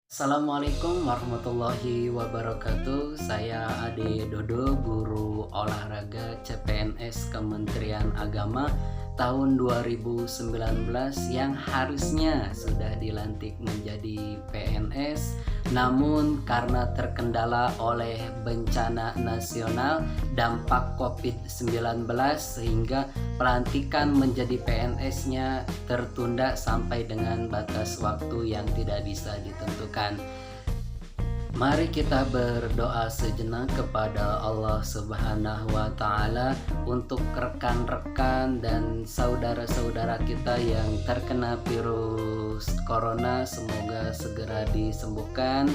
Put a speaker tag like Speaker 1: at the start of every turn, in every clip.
Speaker 1: Assalamualaikum warahmatullahi wabarakatuh. Saya Ade Dodo, guru olahraga CPNS Kementerian Agama tahun 2019 yang harusnya sudah dilantik menjadi PNS, namun karena terkendala oleh bencana nasional dampak COVID-19 sehingga pelantikan menjadi PNS-nya tertunda sampai dengan batas waktu yang tidak bisa ditentukan. Mari kita berdoa sejenak kepada Allah Subhanahu wa Ta'ala untuk rekan-rekan dan saudara-saudara kita yang terkena virus corona, semoga segera disembuhkan.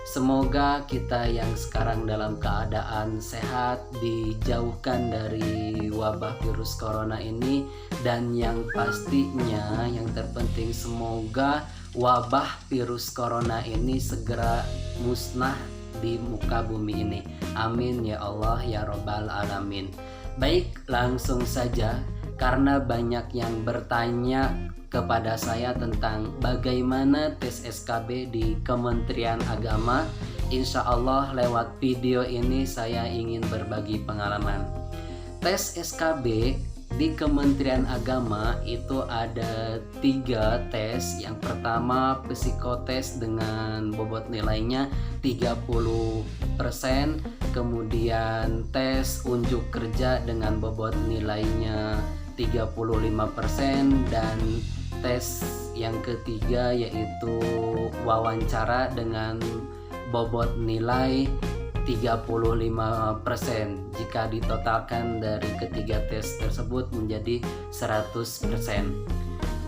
Speaker 1: Semoga kita yang sekarang dalam keadaan sehat dijauhkan dari wabah virus corona ini, dan yang pastinya yang terpenting semoga wabah virus corona ini segera musnah di muka bumi ini. Amin ya Allah ya Rabbal Alamin. Baik, langsung saja, karena banyak yang bertanya kepada saya tentang bagaimana tes SKB di Kementerian Agama. Insya Allah lewat video ini saya ingin berbagi pengalaman. Tes SKB di Kementerian Agama itu ada 3 tes. Yang pertama psikotes dengan bobot nilainya 30%, kemudian tes unjuk kerja dengan bobot nilainya 35%, dan tes yang ketiga yaitu wawancara dengan bobot nilai 35%. Jika ditotalkan dari ketiga tes tersebut menjadi 100%.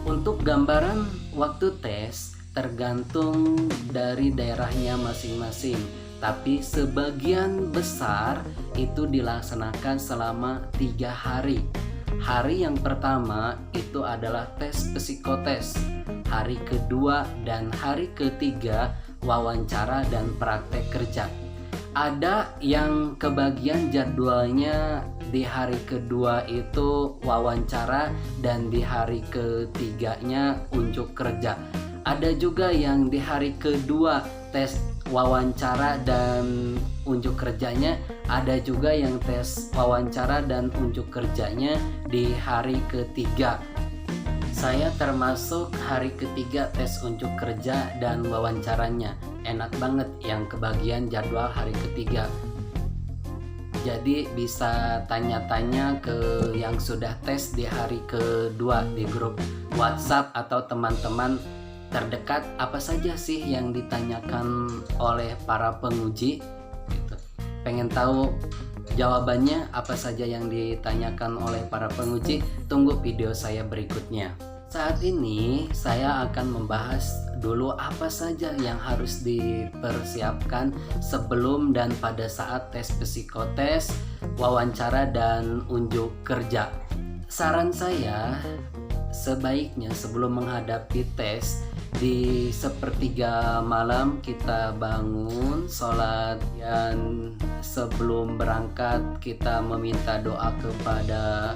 Speaker 1: Untuk gambaran waktu tes tergantung dari daerahnya masing-masing, tapi sebagian besar itu dilaksanakan selama 3 hari. Hari yang pertama itu adalah tes psikotes, hari kedua dan hari ketiga wawancara dan praktek kerja. Ada yang kebagian jadwalnya di hari kedua itu wawancara dan di hari ketiganya unjuk kerja. Ada juga yang di hari kedua tes wawancara dan unjuk kerjanya, ada juga yang tes wawancara dan unjuk kerjanya di hari ketiga. Saya termasuk hari ketiga tes unjuk kerja dan wawancaranya. Enak banget yang kebagian jadwal hari ketiga. Jadi bisa tanya-tanya ke yang sudah tes di hari kedua di grup WhatsApp atau teman-teman terdekat, apa saja sih yang ditanyakan oleh para penguji gitu. Pengen tahu jawabannya apa saja yang ditanyakan oleh para penguji? Tunggu video saya berikutnya. Saat ini saya akan membahas dulu apa saja yang harus dipersiapkan sebelum dan pada saat tes psikotes, wawancara dan unjuk kerja. Saran saya, sebaiknya sebelum menghadapi tes, di sepertiga malam kita bangun, sholat, dan sebelum berangkat kita meminta doa kepada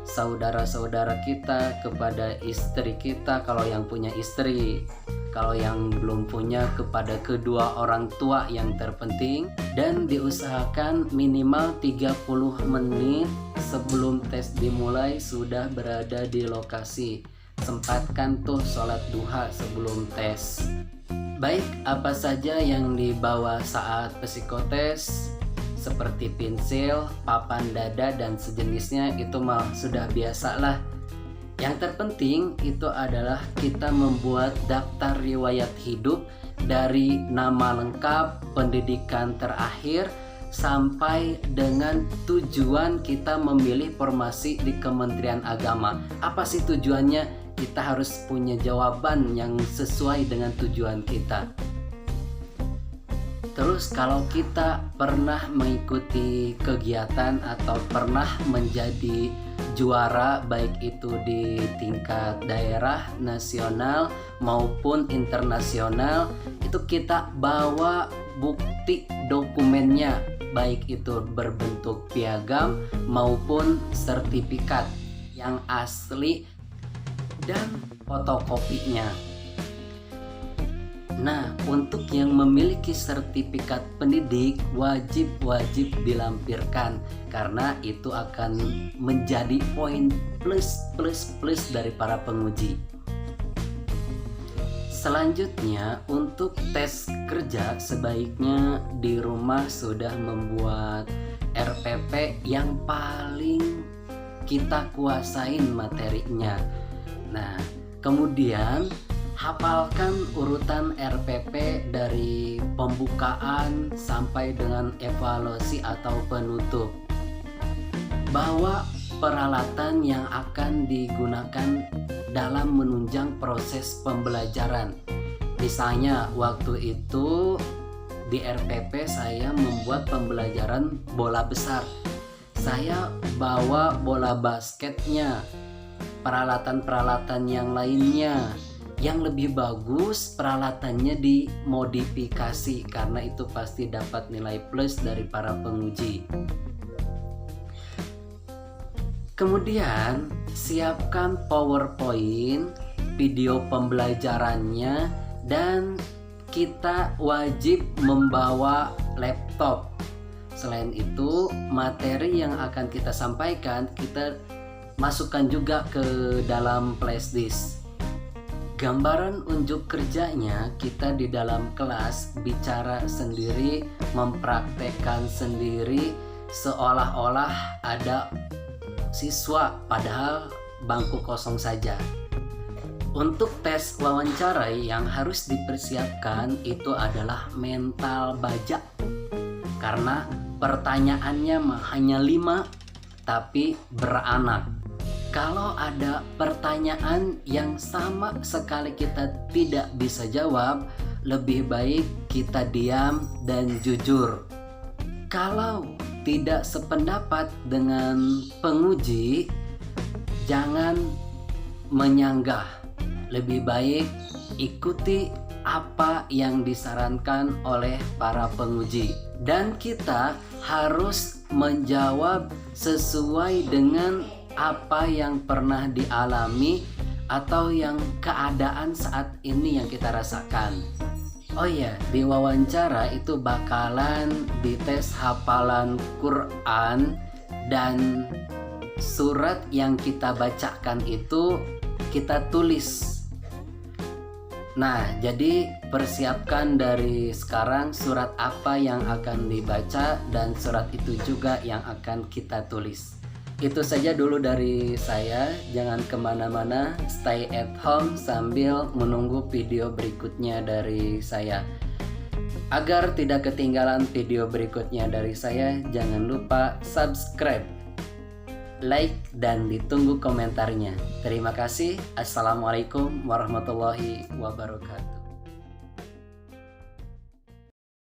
Speaker 1: saudara-saudara kita, kepada istri kita kalau yang punya istri, kalau yang belum punya kepada kedua orang tua yang terpenting, dan diusahakan minimal 30 menit sebelum tes dimulai sudah berada di lokasi. Sempatkan tuh sholat duha sebelum tes. Baik, apa saja yang dibawa saat psikotes? Seperti pensil, papan dada dan sejenisnya itu mah sudah biasa lah. Yang terpenting itu adalah kita membuat daftar riwayat hidup dari nama lengkap, pendidikan terakhir, sampai dengan tujuan kita memilih formasi di Kementerian Agama. Apa sih tujuannya? Kita harus punya jawaban yang sesuai dengan tujuan kita. Terus kalau kita pernah mengikuti kegiatan atau pernah menjadi juara, baik itu di tingkat daerah, nasional maupun internasional, itu kita bawa bukti dokumennya, baik itu berbentuk piagam maupun sertifikat yang asli dan fotokopinya. Nah, untuk yang memiliki sertifikat pendidik wajib dilampirkan karena itu akan menjadi poin plus dari para penguji. Selanjutnya, untuk tes kerja sebaiknya di rumah sudah membuat RPP yang paling kita kuasain materinya. Nah, kemudian hafalkan urutan RPP dari pembukaan sampai dengan evaluasi atau penutup. Bawa peralatan yang akan digunakan dalam menunjang proses pembelajaran. Misalnya waktu itu di RPP saya membuat pembelajaran bola besar. Saya bawa bola basketnya, peralatan-peralatan yang lainnya. Yang lebih bagus peralatannya dimodifikasi karena itu pasti dapat nilai plus dari para penguji. Kemudian siapkan PowerPoint, video pembelajarannya, dan kita wajib membawa laptop. Selain itu, materi yang akan kita sampaikan kita masukkan juga ke dalam flashdisk. Gambaran unjuk kerjanya kita di dalam kelas bicara sendiri, mempraktekkan sendiri seolah-olah ada siswa padahal bangku kosong saja. Untuk tes wawancara yang harus dipersiapkan itu adalah mental baja. Karena pertanyaannya hanya 5 tapi beranak. Kalau ada pertanyaan yang sama sekali kita tidak bisa jawab, lebih baik kita diam dan jujur. Kalau tidak sependapat dengan penguji, jangan menyanggah. Lebih baik ikuti apa yang disarankan oleh para penguji. Dan kita harus menjawab sesuai dengan apa yang pernah dialami atau yang keadaan saat ini yang kita rasakan. Oh iya, di wawancara itu bakalan dites hafalan Quran dan surat yang kita bacakan itu kita tulis. Nah, jadi persiapkan dari sekarang surat apa yang akan dibaca dan surat itu juga yang akan kita tulis. Itu saja dulu dari saya, jangan kemana-mana, stay at home sambil menunggu video berikutnya dari saya. Agar tidak ketinggalan video berikutnya dari saya, jangan lupa subscribe, like, dan ditunggu komentarnya. Terima kasih. Assalamualaikum warahmatullahi wabarakatuh.